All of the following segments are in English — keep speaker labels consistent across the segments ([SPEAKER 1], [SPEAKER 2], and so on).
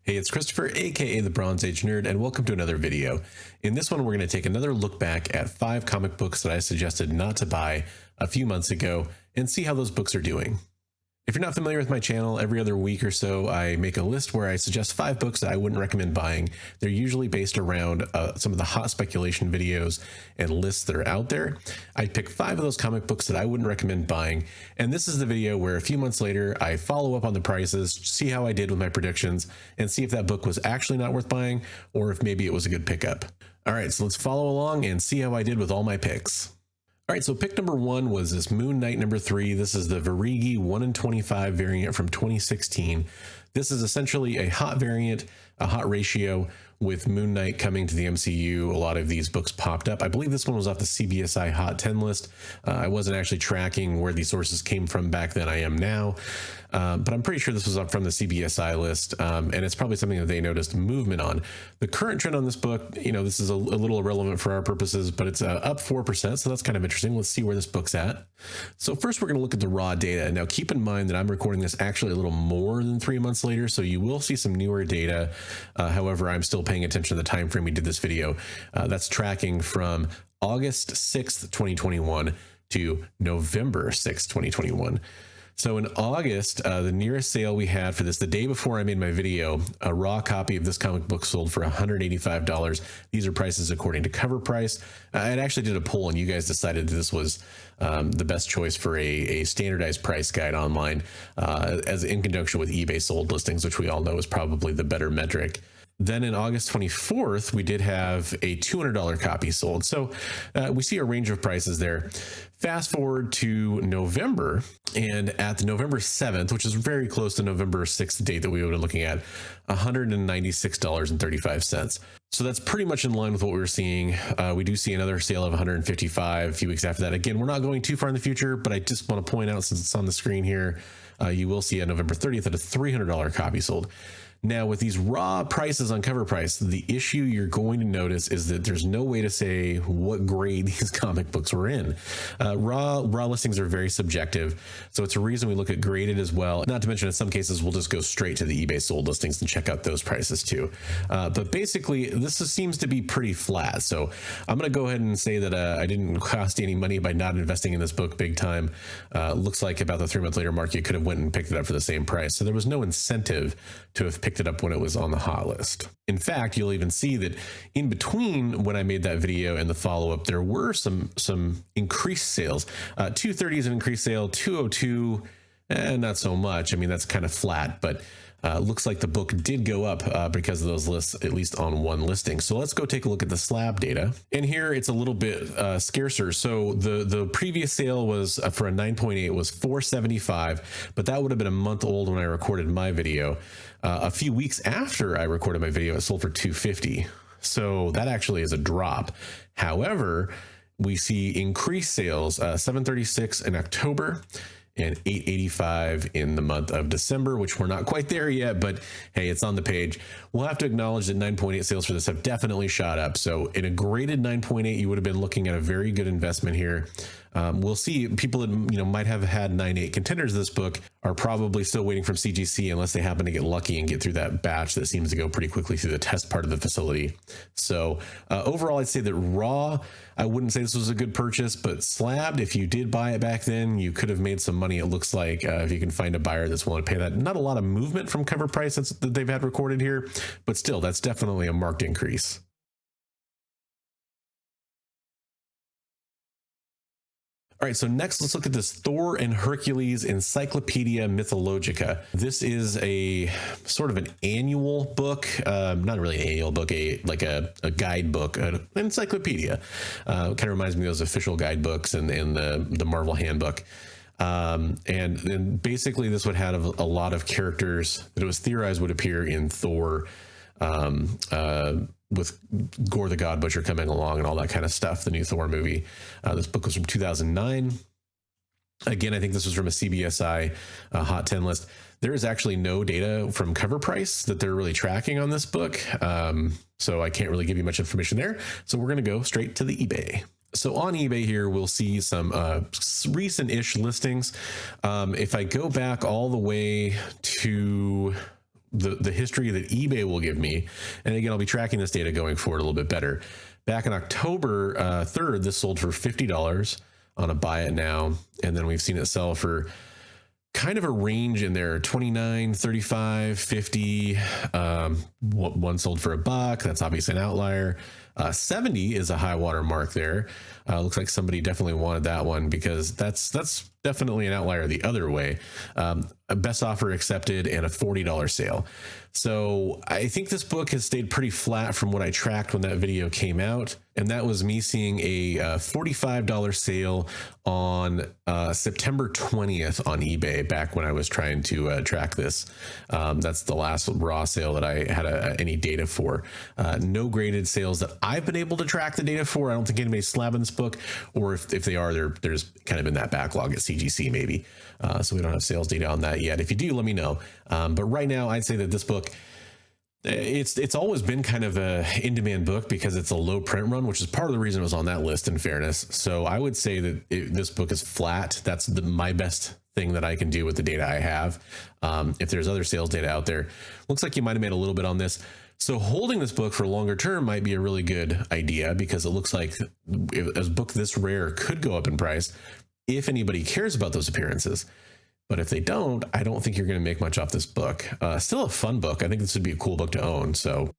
[SPEAKER 1] Hey, it's Christopher, aka the Bronze Age Nerd, and welcome to another video. In this one, we're going to take another look back at 5 comic books that I suggested not to buy a few months ago and see how those books are doing. If you're not familiar with my channel, every other week or so, I make a list where I suggest 5 books that I wouldn't recommend buying. They're usually based around some of the hot speculation videos and lists that are out there. I pick 5 of those comic books that I wouldn't recommend buying. And this is the video where a few months later, I follow up on the prices, see how I did with my predictions, and see if that book was actually not worth buying or if maybe it was a good pickup. All right, so let's follow along and see how I did with all my picks. All right, so pick number 1 was this Moon Knight number 3. This is the Verigi 1 in 25 variant from 2016. This is essentially a hot variant, a hot ratio with Moon Knight coming to the MCU. A lot of these books popped up. I believe this one was off the CBSI Hot 10 list. I wasn't actually tracking where these sources came from back then. I am now. But I'm pretty sure this was up from the CBSI list, and it's probably something that they noticed movement on. The current trend on this book, this is a little irrelevant for our purposes, but it's up 4%, so that's kind of interesting. Let's see where this book's at. So first, we're going to look at the raw data. Now, keep in mind that I'm recording this actually a little more than 3 months later, so you will see some newer data. However, I'm still paying attention to the time frame we did this video. That's tracking from August 6th, 2021 to November 6th, 2021. So in August, the nearest sale we had for this, the day before I made my video, a raw copy of this comic book sold for $185. These are prices according to cover price. I actually did a poll and you guys decided that this was the best choice for a standardized price guide online, as in conjunction with eBay sold listings, which we all know is probably the better metric. Then in August 24th, we did have a $200 copy sold. So we see a range of prices there. Fast forward to November, and at the November 7th, which is very close to November 6th date that we were looking at, $196.35. So that's pretty much in line with what we were seeing. We do see another sale of $155 a few weeks after that. Again, we're not going too far in the future, but I just want to point out, since it's on the screen here, you will see on November 30th that a $300 copy sold. Now, with these raw prices on cover price, the issue you're going to notice is that there's no way to say what grade these comic books were in. Raw listings are very subjective, so it's a reason we look at graded as well. Not to mention, in some cases, we'll just go straight to the eBay sold listings and check out those prices too. But basically, this seems to be pretty flat. So I'm going to go ahead and say that I didn't cost any money by not investing in this book big time. Looks like about the 3 month later mark, you could have went and picked it up for the same price. So there was no incentive to have picked it up when it was on the hot list. In fact, you'll even see that in between when I made that video and the follow-up, there were some increased sales. 230 is an increased sale, 202 not so much. I mean, that's kind of flat, but looks like the book did go up because of those lists, at least on one listing. So let's go take a look at the slab data. And here it's a little bit scarcer. So the previous sale was for a 9.8 was $475, but that would have been a month old when I recorded my video. A few weeks after I recorded my video, it sold for $250. So that actually is a drop. However, we see increased sales, 736 in October and 885 in the month of December, which we're not quite there yet, but hey, it's on the page. We'll have to acknowledge that 9.8 sales for this have definitely shot up. So in a graded 9.8, you would have been looking at a very good investment here. We'll see. People that might have had 9.8 contenders of this book are probably still waiting from CGC unless they happen to get lucky and get through that batch that seems to go pretty quickly through the test part of the facility. So overall, I'd say that raw, I wouldn't say this was a good purchase, but slabbed, if you did buy it back then, you could have made some money. It looks like if you can find a buyer that's willing to pay that. Not a lot of movement from cover price that they've had recorded here, but still, that's definitely a marked increase. All right, so next let's look at this Thor and Hercules Encyclopedia Mythologica. This is a sort of an annual book, not really an annual book, like a guidebook, an encyclopedia. Kind of reminds me of those official guidebooks and the Marvel Handbook. And basically this would have a lot of characters that it was theorized would appear in Thor, with Gore the God Butcher coming along and all that kind of stuff, the new Thor movie. This book was from 2009. Again, I think this was from a CBSI Hot 10 list. There is actually no data from cover price that they're really tracking on this book. So I can't really give you much information there. So we're going to go straight to the eBay. So on eBay here, we'll see some recent-ish listings. If I go back all the way to the history that eBay will give me. And again, I'll be tracking this data going forward a little bit better. Back in October 3rd, this sold for $50 on a buy it now. And then we've seen it sell for kind of a range in there, 29, 35, 50. One sold for $1. That's obviously an outlier. 70 is a high water mark there. Looks like somebody definitely wanted that one because that's definitely an outlier the other way. A best offer accepted and a $40 sale. So I think this book has stayed pretty flat from what I tracked when that video came out. And that was me seeing a $45 sale on September 20th on eBay back when I was trying to track this. That's the last raw sale that I had any data for. No graded sales that I've been able to track the data for. I don't think anybody's slabbing this book, or if they are, there's kind of in that backlog at CGC maybe. So we don't have sales data on that yet. If you do, let me know. But right now, I'd say that this book, it's always been kind of a in-demand book because it's a low print run, which is part of the reason it was on that list, in fairness. So I would say that this book is flat. That's my best thing that I can do with the data I have. If there's other sales data out there, looks like you might have made a little bit on this. So holding this book for longer term might be a really good idea because it looks like a book this rare could go up in price if anybody cares about those appearances. But if they don't, I don't think you're going to make much off this book. Still a fun book. I think this would be a cool book to own. So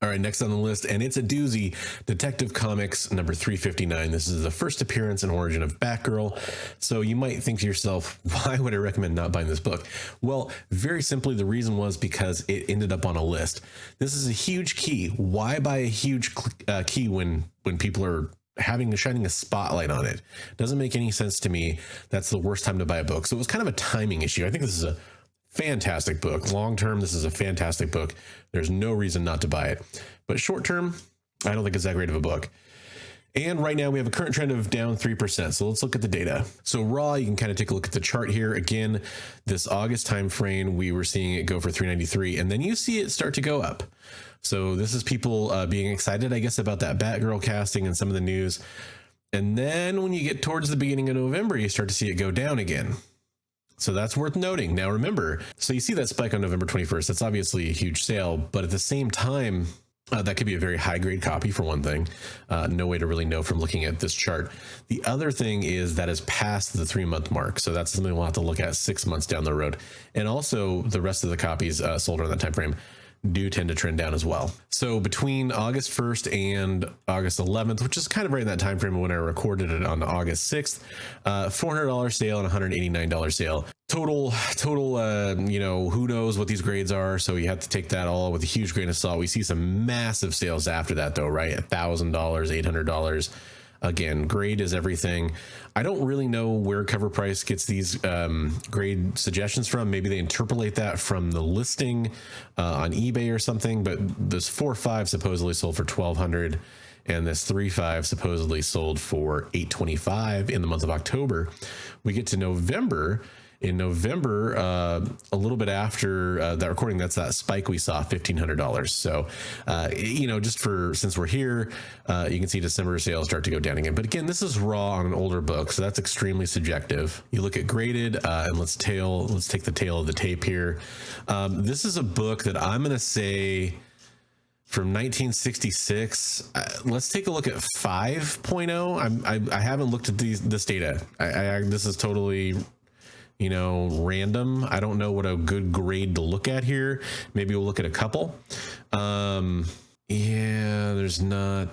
[SPEAKER 1] all right, next on the list, and it's a doozy, Detective Comics number 359. This is the first appearance and origin of Batgirl. So you might think to yourself, why would I recommend not buying this book? Well, very simply, the reason was because it ended up on a list. This is a huge key. Why buy a huge key when people are shining a spotlight on it? Doesn't make any sense to me. That's the worst time to buy a book. So it was kind of a timing issue. I think this is a fantastic book. Long term, this is a fantastic book. There's no reason not to buy it. But short term, I don't think it's that great of a book. And right now we have a current trend of down 3%. So let's look at the data. So raw, you can kind of take a look at the chart here. Again, this August time frame, we were seeing it go for 393, and then you see it start to go up. So this is people being excited, I guess, about that Batgirl casting and some of the news. And then when you get towards the beginning of November, you start to see it go down again. So that's worth noting. Now remember, so you see that spike on November 21st. That's obviously a huge sale, but at the same time, that could be a very high grade copy for one thing. No way to really know from looking at this chart. The other thing is that is past the 3-month mark. So that's something we'll have to look at 6 months down the road. And also the rest of the copies sold around that time frame do tend to trend down as well. So between August 1st and August 11th, which is kind of right in that time frame when I recorded it on August 6th, $400 sale and $189 sale. Total, who knows what these grades are. So you have to take that all with a huge grain of salt. We see some massive sales after that though, right? $1,000, $800. Again, grade is everything. I don't really know where Cover Price gets these grade suggestions from. Maybe they interpolate that from the listing on eBay or something, but this 4.5 supposedly sold for $1,200 and this 3.5 supposedly sold for $825 in the month of October. We get to November. In November, a little bit after that recording, that's that spike we saw, $1,500. So, since we're here, you can see December sales start to go down again. But again, this is raw on an older book, so that's extremely subjective. You look at graded, and let's take the tail of the tape here. This is a book that I'm going to say from 1966. Let's take a look at 5.0. I haven't looked at this data. This is totally random. I don't know what a good grade to look at here. Maybe we'll look at a couple. There's not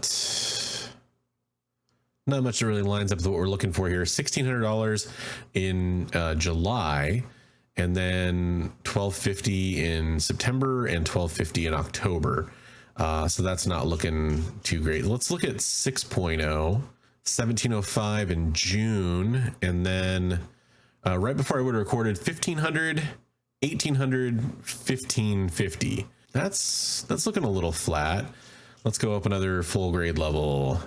[SPEAKER 1] much that really lines up with what we're looking for here. $1,600 in July, and then $1,250 in September and $1,250 in October. So that's not looking too great. Let's look at 6.0, $1,705 in June, and then right before I would have recorded $1,500, $1,800, $1,550. That's looking a little flat. Let's go up another full grade level.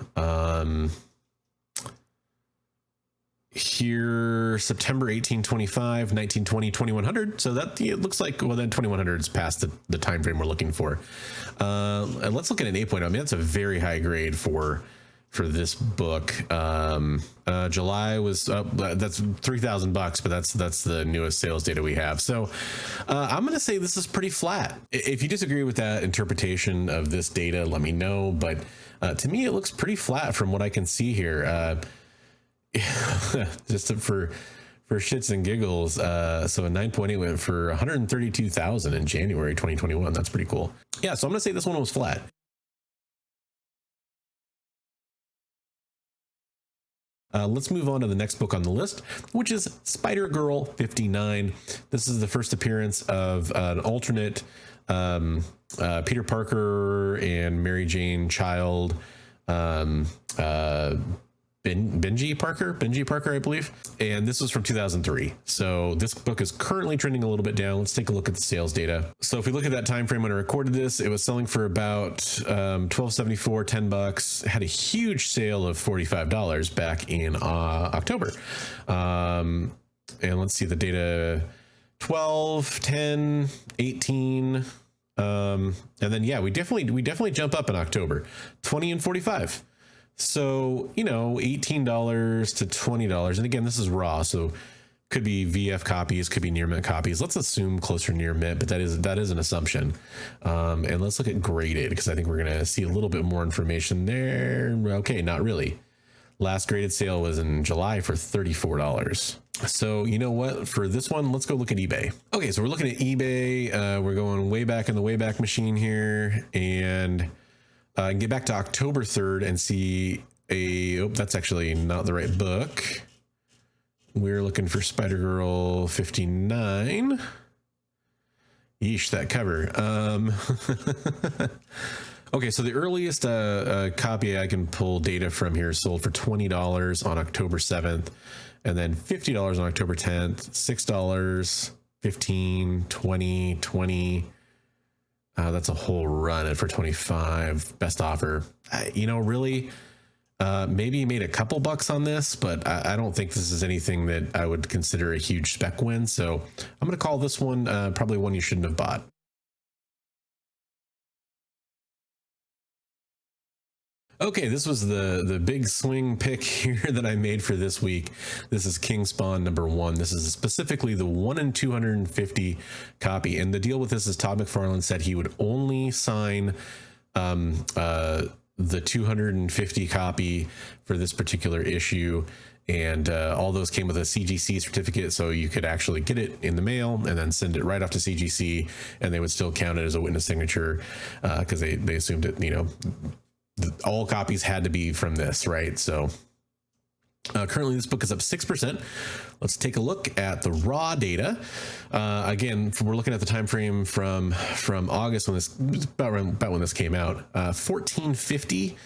[SPEAKER 1] Here, September 1825, 1920, 2100. So that it looks like, well, then 2100 is past the time frame we're looking for. And let's look at an 8.0. I mean, that's a very high grade for for this book. July was that's $3,000, but that's the newest sales data we have. So I'm gonna say this is pretty flat. If you disagree with that interpretation of this data, let me know. But to me, it looks pretty flat from what I can see here. Just for shits and giggles, so a 9.8 went for 132,000 in January 2021. That's pretty cool. Yeah, so I'm gonna say this one was flat. Let's move on to the next book on the list, which is Spider-Girl 59. This is the first appearance of an alternate Peter Parker and Mary Jane child, Benji Parker, I believe. And this was from 2003. So this book is currently trending a little bit down. Let's take a look at the sales data. So if we look at that time frame when I recorded this, it was selling for about $12.74, $10. Had a huge sale of $45 back in October. And let's see the data: 12, 10, 18. And then yeah, we definitely jump up in October, 20 and 45. So, you know, $18 to $20. And again, this is raw, so could be VF copies, could be near mint copies. Let's assume closer near mint, but that is an assumption. And let's look at graded, because I think we're going to see a little bit more information there. Okay, not really. Last graded sale was in July for $34. So you know what, for this one, let's go look at eBay. Okay, so we're looking at eBay. We're going way back in the Wayback Machine here, and get back to October 3rd and see that's actually not the right book. We're looking for Spider-Girl 59. Yeesh, that cover. Okay, so the earliest copy I can pull data from here sold for $20 on October 7th, and then $50 on October 10th, $6, $15, $20, $20. That's a whole run for 25. Best offer. You know, really, maybe you made a couple bucks on this, but I don't think this is anything that I would consider a huge spec win. So I'm going to call this one probably one you shouldn't have bought. Okay, this was the big swing pick here that I made for this week. This is King Spawn #1. This is specifically the 1 in 250 copy. And the deal with this is Todd McFarlane said he would only sign the 250 copy for this particular issue. And all those came with a CGC certificate, so you could actually get it in the mail and then send it right off to CGC, and they would still count it as a witness signature because they assumed it, you know, all copies had to be from this, right? So currently this book is up 6%. Let's take a look at the raw data. Again, we're looking at the time frame from August, when this about when this came out. 1450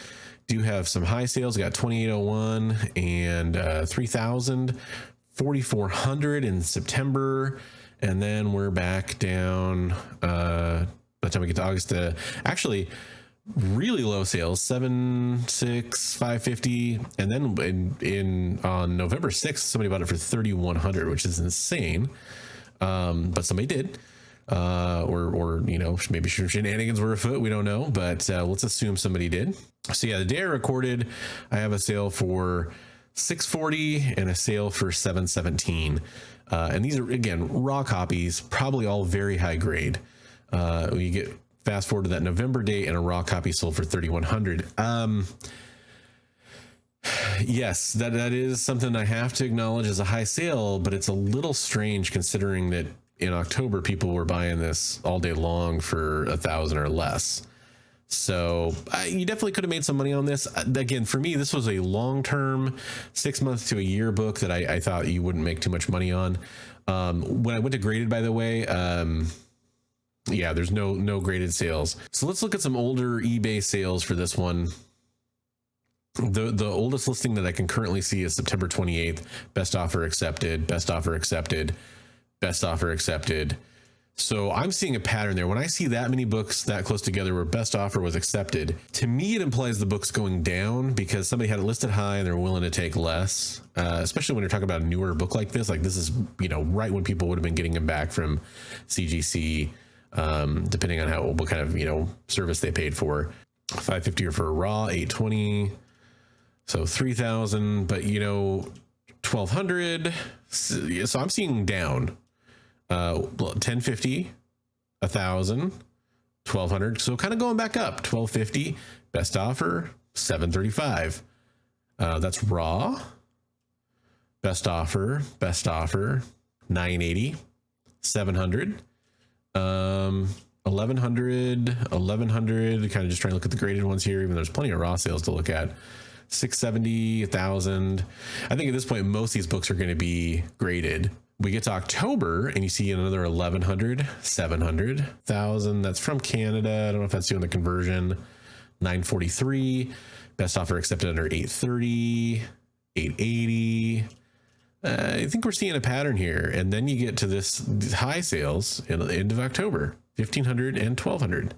[SPEAKER 1] do have some high sales. We got 2801 and 3000, 4400 in September, and then we're back down by the time we get to August. Actually, really low sales, 550, and then on November 6th somebody bought it for 3100, which is insane, but somebody did, or you know, maybe shenanigans were afoot, we don't know, but let's assume somebody did. So yeah, the day I recorded, I have a sale for 640 and a sale for 717, and these are again raw copies, probably all very high grade. You get fast forward to that November date, and a raw copy sold for 3100. Yes, that is something I have to acknowledge as a high sale, but it's a little strange considering that in October people were buying this all day long for 1,000 or less. So you definitely could have made some money on this. Again, for me, this was a long-term 6 months to a year book that I thought you wouldn't make too much money on. When I went to graded, by the way, yeah, there's no graded sales. So let's look at some older eBay sales for this one. The oldest listing that I can currently see is September 28th. Best offer accepted, best offer accepted, best offer accepted. So I'm seeing a pattern there. When I see that many books that close together where best offer was accepted, to me it implies the book's going down because somebody had it listed high and they're willing to take less, especially when you're talking about a newer book like this. Like this is, you know, right when people would have been getting them back from CGC, depending on what kind of, you know, service they paid for. 550 for a raw, 820. So 3,000, but you know, 1,200. So I'm seeing down 1050, 1,000, 1,200. So kind of going back up. 1,250. Best offer 735. That's raw. Best offer 980, 700, 1,100, kind of just trying to look at the graded ones here, even though there's plenty of raw sales to look at. 670, 1,000. I think at this point, most of these books are going to be graded. We get to October and you see another 1,100, 700, 1,000. That's from Canada. I don't know if that's doing the conversion. 943. Best offer accepted under 830, 880. I think we're seeing a pattern here. And then you get to these high sales in the end of October, 1,500 and 1,200.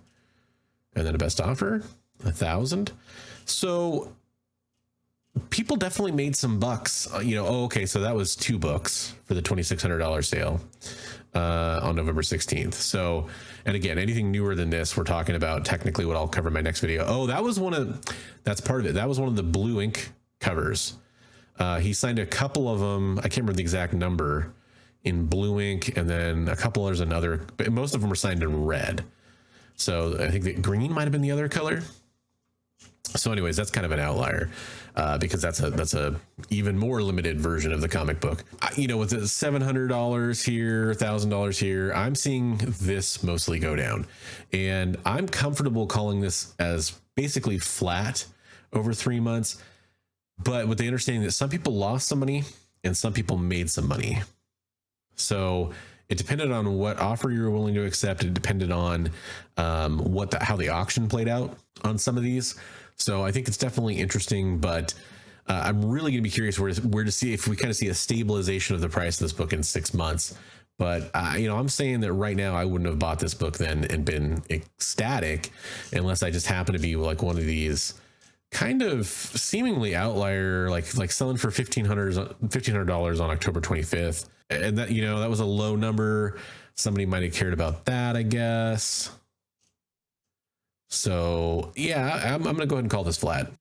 [SPEAKER 1] And then a best offer, 1,000. So people definitely made some bucks. You know, oh, okay, so that was 2 books for the $2,600 sale on November 16th. So, and again, anything newer than this, we're talking about technically what I'll cover in my next video. Oh, that's part of it. That was one of the blue ink covers. He signed a couple of them. I can't remember the exact number in blue ink, and then a couple others another, but most of them were signed in red. So I think that green might have been the other color. So anyways, that's kind of an outlier because that's a even more limited version of the comic book. You know, with the $700 here, $1,000 here, I'm seeing this mostly go down, and I'm comfortable calling this as basically flat over 3 months. But with the understanding that some people lost some money and some people made some money. So it depended on what offer you were willing to accept. It depended on how the auction played out on some of these. So I think it's definitely interesting, but I'm really going to be curious where to see if we kind of see a stabilization of the price of this book in 6 months. But, you know, I'm saying that right now I wouldn't have bought this book then and been ecstatic unless I just happen to be like one of these kind of seemingly outlier, like selling for $1,500 on October 25th. And that, you know, that was a low number. Somebody might have cared about that, I guess. So yeah, I'm going to go ahead and call this flat.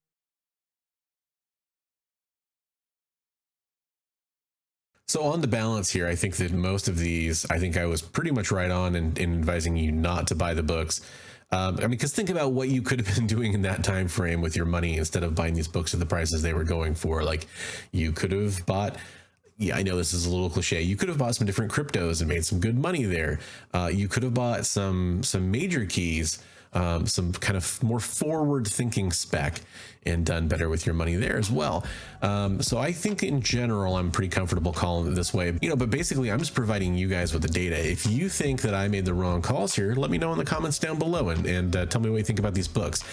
[SPEAKER 1] So on the balance here, I think that most of these, I think I was pretty much right on in advising you not to buy the books. I mean, because think about what you could have been doing in that time frame with your money instead of buying these books at the prices they were going for. Like, you could have bought, yeah, I know this is a little cliche, you could have bought some different cryptos and made some good money there. You could have bought some major keys, some kind of more forward thinking spec, and done better with your money there as well. So I think in general, I'm pretty comfortable calling it this way, you know, but basically I'm just providing you guys with the data. If you think that I made the wrong calls here, let me know in the comments down below and tell me what you think about these books.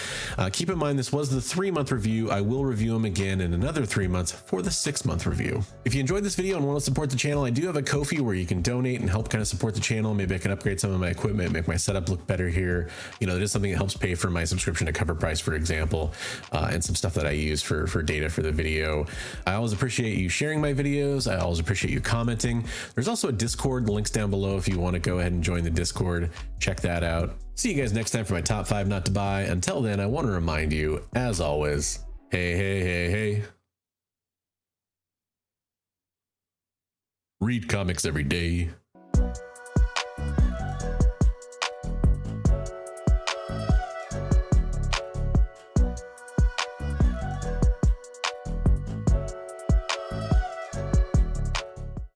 [SPEAKER 1] Keep in mind, this was the 3-month review. I will review them again in another 3 months for the 6-month review. If you enjoyed this video and want to support the channel, I do have a Ko-fi where you can donate and help kind of support the channel. Maybe I can upgrade some of my equipment, make my setup look better here. You know, that is something that helps pay for my subscription to Cover Price, for example, and some stuff that I use for data for the video. I always appreciate you sharing my videos. I always appreciate you commenting. There's also a Discord, the link's down below if you want to go ahead and join the Discord. Check that out. See you guys next time for my top 5 not to buy. Until then, I want to remind you, as always, hey. Read comics every day.